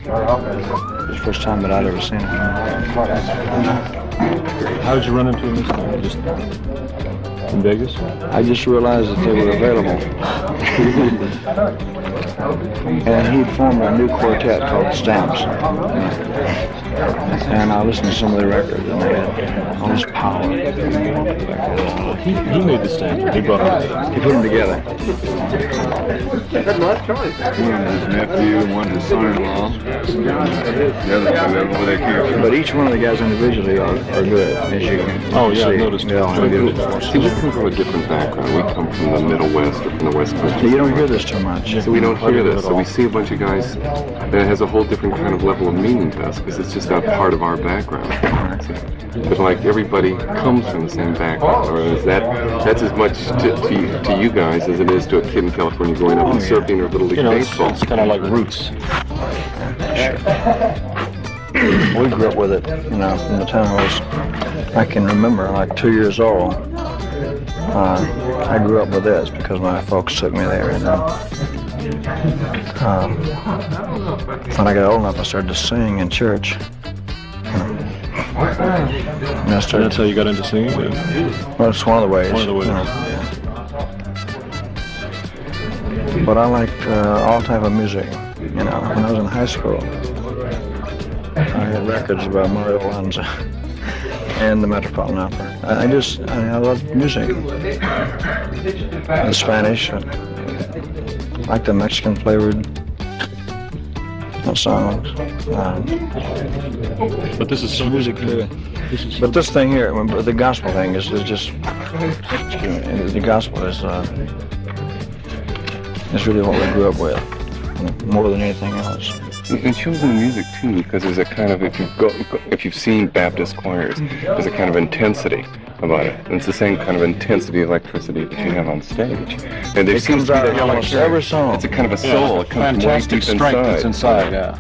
It's the first time that I'd ever seen him. How did you run into him this time? Just in Vegas? I just realized that they were available. And he'd formed a new quartet called Stamps. And I listened to some of the records, and they had all this power. He made the Stamps. He brought them. He put them together. One of his nephew, one of his son-in-law. The other two where they came from. But each one of the guys individually are good, as you can see. I noticed. They all have good. See, we come from a different background. We come from the Middle West or from the West Coast. You don't hear this too much. So we don't hear this. So we see a bunch of guys that has a whole different kind of level of meaning to us because it's just not part of our background. But like everybody comes from the same background, or is that's as much to you guys as it is to a kid in California growing up and surfing or Little League baseball. It's kind of like roots. We grew up with it, from the time I can remember, like 2 years old. I grew up with this because my folks took me there. And when I got old enough, I started to sing in church. And That's how you got into singing? Well, it's one of the ways. One of the ways. But I liked all type of music. When I was in high school, I had records about Mario Lanza and the Metropolitan Opera. I love music. The Spanish, I like the Mexican flavored songs. But this is so music too. But this thing here, the gospel thing is just, the gospel is really what we grew up with, more than anything else. It shows in the music too, because there's a kind of, if you've seen Baptist choirs, there's a kind of intensity about it. And it's the same kind of intensity, electricity that you have on stage. And there seems to be that almost every song. It's a kind of a soul. It comes from way deep inside. Yeah.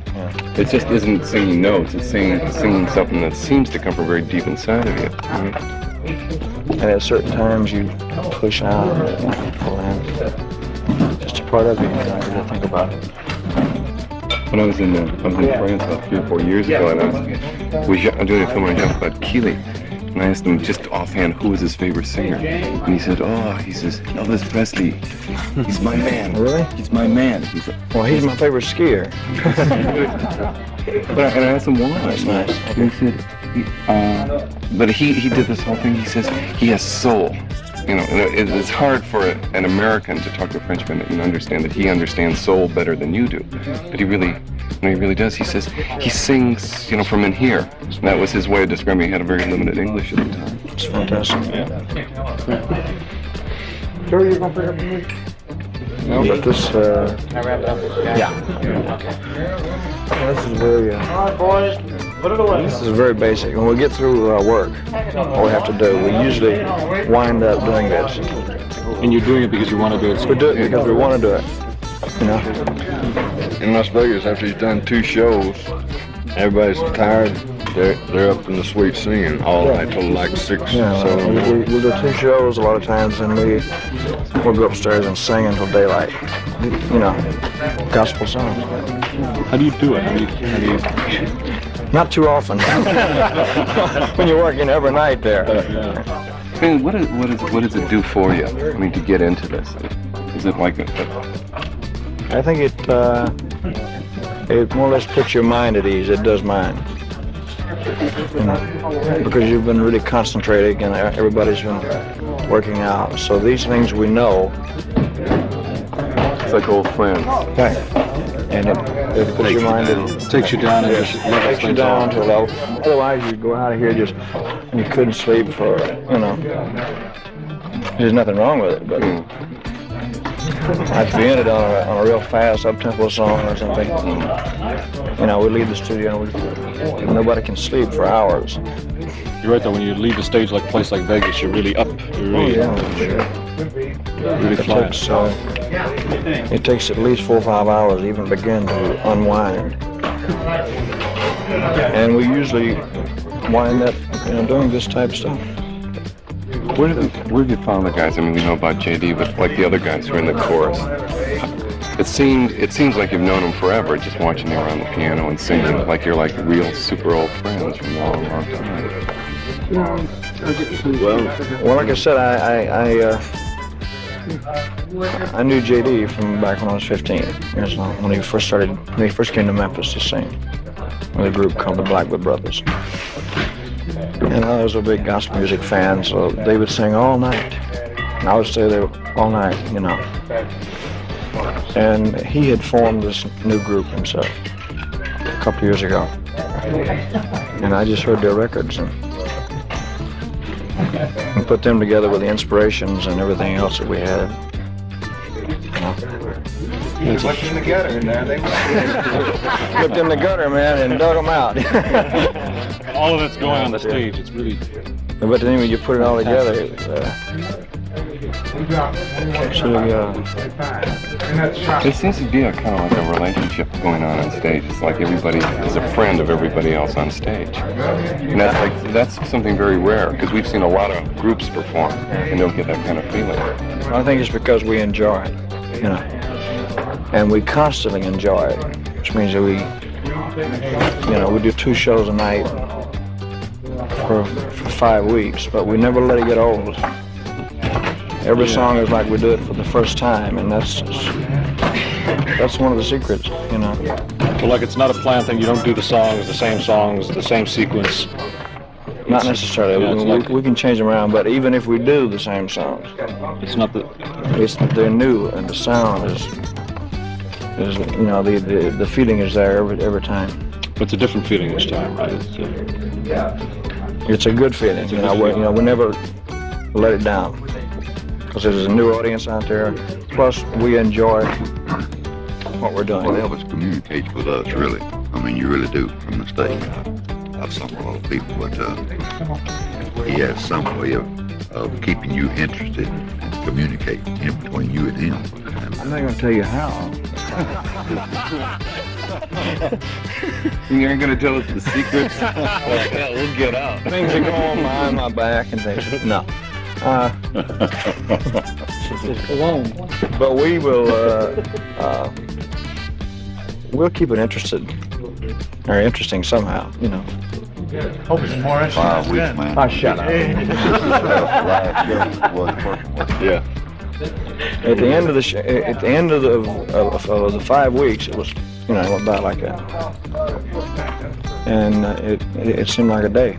It just isn't singing notes. It's singing something that seems to come from very deep inside of you. And at certain times you push out and pull in. Just a part of you. You don't think about it. When I was in France about 3 or 4 years ago, and I was doing a film on Jean-Claude Keely, and I asked him just offhand who was his favorite singer, and he said, Elvis Presley. He's my man. Really? He's my man. He's my favorite skier. And I asked him why. That's nice. And he said, but he did this whole thing. He says he has soul. And it's hard for an American to talk to a Frenchman and understand that he understands soul better than you do. But he really does. He says he sings, from in here. And that was his way of describing. He had a very limited English at the time. It's fantastic. Sure, you're going to pick up the music? No, but this, Can I wrap it up? yeah. This is very, All right, boys, put it away. this is very basic. When we get through work, what we have to do, we usually wind up doing this. And you're doing it because you want to do it. We do it because we want to do it, In Las Vegas, after he's done 2 shows, everybody's tired. They're up in the suite singing all night till like 6. Yeah, we'll do 2 shows a lot of times, and we'll go upstairs and sing until daylight. Gospel songs. How do you do it? How do you... Not too often. When you're working every night there. And what does it do for you? To get into this. Is it like I think it more or less puts your mind at ease. It does mine. Because you've been really concentrating and everybody's been working out. So these things we know. It's like old friends. Okay. And it puts your mind at ease. Takes you down and just Takes you down to a level. Otherwise you'd go out of here you couldn't sleep for, There's nothing wrong with it, but if you ended on a real fast up-tempo song or something, we leave the studio and nobody can sleep for hours. You're right though, when you leave the stage like a place like Vegas, you're really up. You're really, really flying. It takes at least 4 or 5 hours to even begin to unwind. And we usually wind up, doing this type of stuff. Where have you found the guys? We know about JD, but like the other guys who are in the chorus. It seems like you've known him forever, just watching you around the piano and singing, like you're like real super old friends from a long, long time. Well, like I said, I knew JD from back when I was 15 years old, when he first came to Memphis to sing with a group called the Blackwood Brothers. And I was a big gospel music fan, so they would sing all night. And I would stay there all night, you know. And he had formed this new group himself a couple years ago. And I just heard their records and put them together with the inspirations and everything else that we had. You put them together in there. Put them in the gutter, man, and dug them out. All of it's going on the stage. It's really. But then when you put it all together, it's actually, There seems to be a kind of like a relationship going on stage. It's like everybody is a friend of everybody else on stage, and that's something very rare because we've seen a lot of groups perform and don't get that kind of feeling. I think it's because we enjoy it, you know, and we constantly enjoy it, which means that we do 2 shows a night for 5 weeks, but we never let it get old. Every song is like we do it for the first time, and that's one of the secrets, you know. Well, like it's not a planned thing. You don't do the songs, the same sequence. Not necessarily. Yeah, we can change them around, but even if we do the same songs, It's not the. they're new, and the sound is you know, the feeling is there every time. It's a different feeling this time, right? It's a good feeling. You know, we never let it down because there's a new audience out there. Plus, we enjoy what we're doing. Well, Elvis communicates with us, really. I mean, you really do from the stage. I've sung with a lot of people, but he has some way of keeping you interested and communicating in between you and him. I'm not going to tell you how. You ain't gonna tell us the secrets? Yeah, we'll get out. Things that go on behind my back and things. No. But we will. We'll keep it interesting somehow. You know. Hope it's more interesting. 5 weeks, man. Oh, shut up. Yeah. At the end of the at the end of the 5 weeks, it was, you know, it went by like that, and it seemed like a day.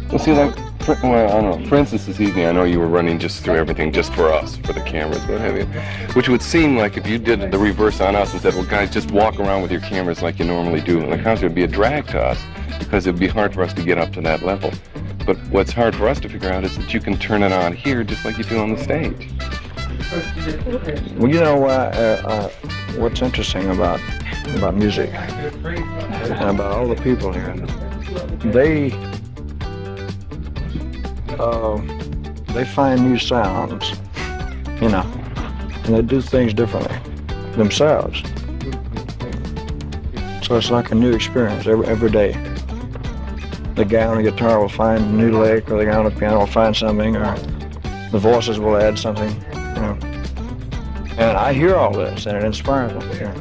Well, see, like, I don't know. For instance, this evening, I know you were running just through everything just for us, for the cameras, what have you. Which would seem like if you did the reverse on us and said, well, guys, just walk around with your cameras like you normally do, and the concert would be a drag to us because it would be hard for us to get up to that level. But what's hard for us to figure out is that you can turn it on here just like you do on the stage. Well, you know, what's interesting about music and about all the people here, they find new sounds, you know, and they do things differently themselves. So it's like a new experience every day. The guy on the guitar will find a new lick, or the guy on the piano will find something, or the voices will add something, you know. And I hear all this, and it inspires me. Yeah.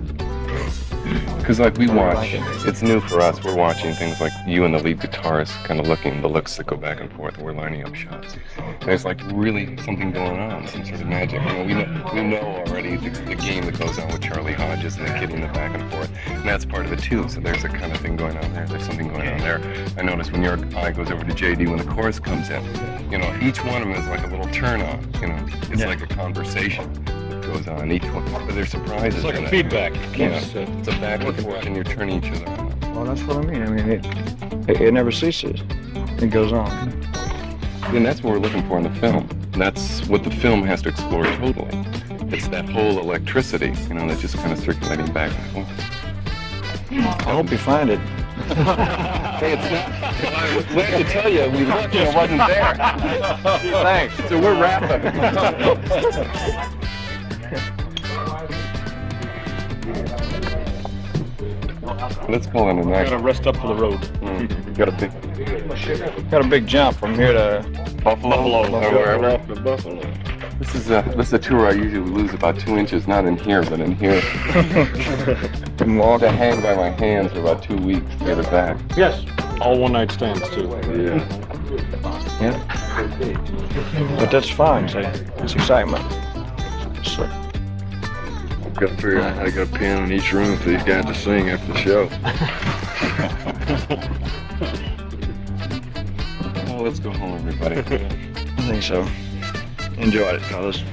Because like we watch, it's new for us, we're watching things like you and the lead guitarist kind of looking, the looks that go back and forth, and we're lining up shots. There's like really something going on, some sort of magic. You know, we know already the game that goes on with Charlie Hodges and the kid in the back and forth, and that's part of it too. So there's a kind of thing going on there, there's something going on there. I notice when your eye goes over to JD when the chorus comes in, you know, each one of them is like a little turn on, you know, it's like a conversation goes on, each one, but there's surprises. It's like in a it. feedback. Yeah, it's a back and forth, and you're turning each other on. Well, that's what I mean. I mean, it never ceases. It goes on. And that's what we're looking for in the film. That's what the film has to explore totally. It's that whole electricity, you know, that's just kind of circulating back and forth. I hope you find it. Hey, it's not. We have to tell you, we looked and it wasn't there. Thanks. So we're wrapping. Let's call it an act. Gotta rest up for the road. Got a big Got a big jump from here to Buffalo. Buffalo. Or wherever. Buffalo. This is a tour I usually lose about 2 inches, not in here, but in here. Been walking. To hang by my hands for about 2 weeks to get it back. Yes. All one-night stands, too. Yeah. Yeah. But that's fine, see. It's excitement. So, I've got to figure out how to get a pen in each room for these guys to sing after the show. Oh, let's go home, everybody. I think so. Enjoyed it, fellas.